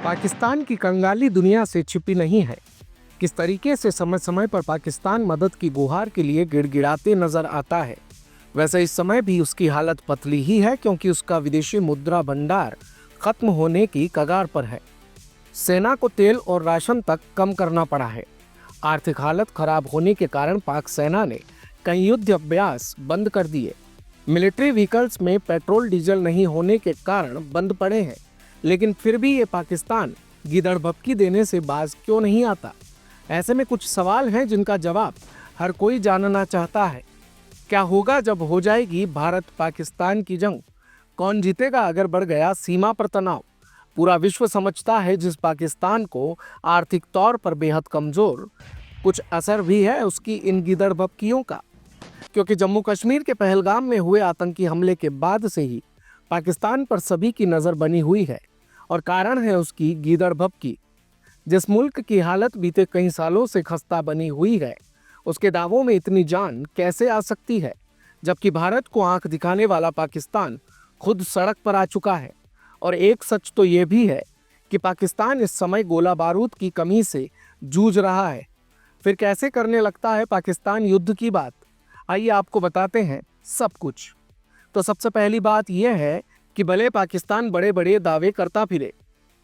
पाकिस्तान की कंगाली दुनिया से छिपी नहीं है। किस तरीके से समय समय पर पाकिस्तान मदद की गुहार के लिए गिड़गिड़ाते नजर आता है, वैसे इस समय भी उसकी हालत पतली ही है, क्योंकि उसका विदेशी मुद्रा भंडार खत्म होने की कगार पर है। सेना को तेल और राशन तक कम करना पड़ा है। आर्थिक हालत खराब होने के कारण पाक सेना ने कई युद्ध अभ्यास बंद कर दिए। मिलिट्री व्हीकल्स में पेट्रोल डीजल नहीं होने के कारण बंद पड़े हैं, लेकिन फिर भी ये पाकिस्तान गिदड़ भपकी देने से बाज क्यों नहीं आता? ऐसे में कुछ सवाल हैं जिनका जवाब हर कोई जानना चाहता है। क्या होगा जब हो जाएगी भारत पाकिस्तान की जंग? कौन जीतेगा अगर बढ़ गया सीमा पर तनाव? पूरा विश्व समझता है जिस पाकिस्तान को आर्थिक तौर पर बेहद कमजोर, कुछ असर भी है उसकी इन गिदड़ भपकियों का। क्योंकि जम्मू कश्मीर के पहलगाम में हुए आतंकी हमले के बाद से ही पाकिस्तान पर सभी की नज़र बनी हुई है, और कारण है उसकी गीदड़ भपकी। जिस मुल्क की हालत बीते कई सालों से खस्ता बनी हुई है, उसके दावों में इतनी जान कैसे आ सकती है, जबकि भारत को आंख दिखाने वाला पाकिस्तान खुद सड़क पर आ चुका है। और एक सच तो ये भी है कि पाकिस्तान इस समय गोला बारूद की कमी से जूझ रहा है। फिर कैसे करने लगता है पाकिस्तान युद्ध की बात? आइए आपको बताते हैं सब कुछ। तो सबसे पहली बात यह है कि भले पाकिस्तान बड़े बड़े दावे करता फिरे,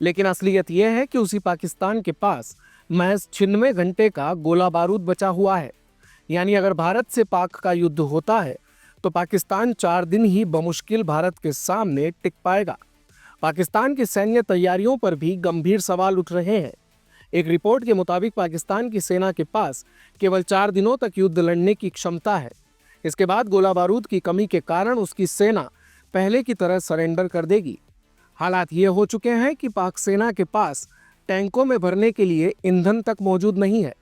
लेकिन असलियत यह है कि उसी पाकिस्तान के पास महज 96 घंटे का गोला बारूद बचा हुआ है। यानी अगर भारत से पाक का युद्ध होता है तो पाकिस्तान 4 दिन ही बमुश्किल भारत के सामने टिक पाएगा। पाकिस्तान की सैन्य तैयारियों पर भी गंभीर सवाल उठ रहे हैं। एक रिपोर्ट के मुताबिक पाकिस्तान की सेना के पास केवल 4 दिनों तक युद्ध लड़ने की क्षमता है। इसके बाद गोला बारूद की कमी के कारण उसकी सेना पहले की तरह सरेंडर कर देगी। हालात ये हो चुके हैं कि पाक सेना के पास टैंकों में भरने के लिए ईंधन तक मौजूद नहीं है।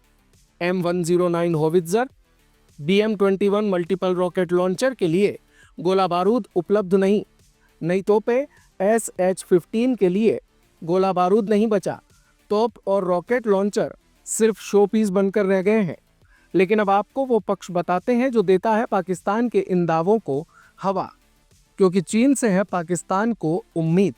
M109 howitzer, BM21 multiple rocket launcher के लिए गोला बारूद उपलब्ध नहीं। नई तोपें SH-15 के लिए गोला बारूद नहीं बचा। तोप और रॉकेट लॉन्चर सिर्फ शो पीस बनकर रह गए हैं। लेकिन अब आपको वो पक्ष बताते हैं जो देता है पाकिस्तान के इन दावों को हवा, क्योंकि चीन से है पाकिस्तान को उम्मीद।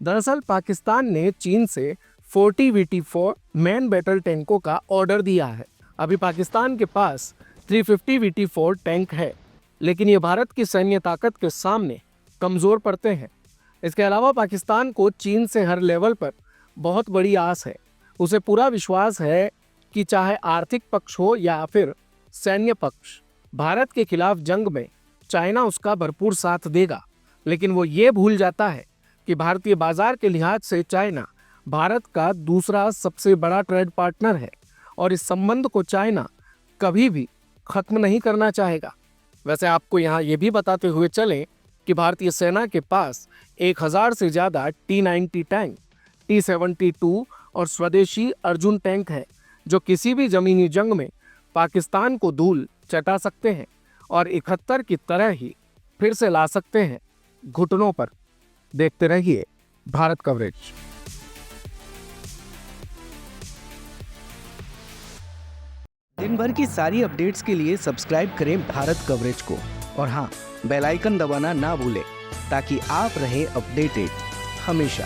दरअसल पाकिस्तान ने चीन से 40 VT4 मैन बैटल टैंकों का ऑर्डर दिया है। अभी पाकिस्तान के पास 350 VT4 टैंक है, लेकिन ये भारत की सैन्य ताकत के सामने कमज़ोर पड़ते हैं। इसके अलावा पाकिस्तान को चीन से हर लेवल पर बहुत बड़ी आस है। उसे पूरा विश्वास है कि चाहे आर्थिक पक्ष हो या फिर सैन्य पक्ष, भारत के खिलाफ जंग में चाइना उसका भरपूर साथ देगा। लेकिन वो ये भूल जाता है कि भारतीय बाजार के लिहाज से चाइना भारत का दूसरा सबसे बड़ा ट्रेड पार्टनर है, और इस संबंध को चाइना कभी भी खत्म नहीं करना चाहेगा। वैसे आपको यहाँ ये भी बताते हुए चलें कि भारतीय सेना के पास 1000 से ज़्यादा T-90 टैंक, T-72 और स्वदेशी अर्जुन टैंक है, जो किसी भी जमीनी जंग में पाकिस्तान को धूल चटा सकते हैं और 71 की तरह ही फिर से ला सकते हैं घुटनों पर। देखते रहिए भारत कवरेज। दिन भर की सारी अपडेट्स के लिए सब्सक्राइब करें भारत कवरेज को, और हाँ, बेल आइकन दबाना ना भूलें ताकि आप रहे अपडेटेड हमेशा।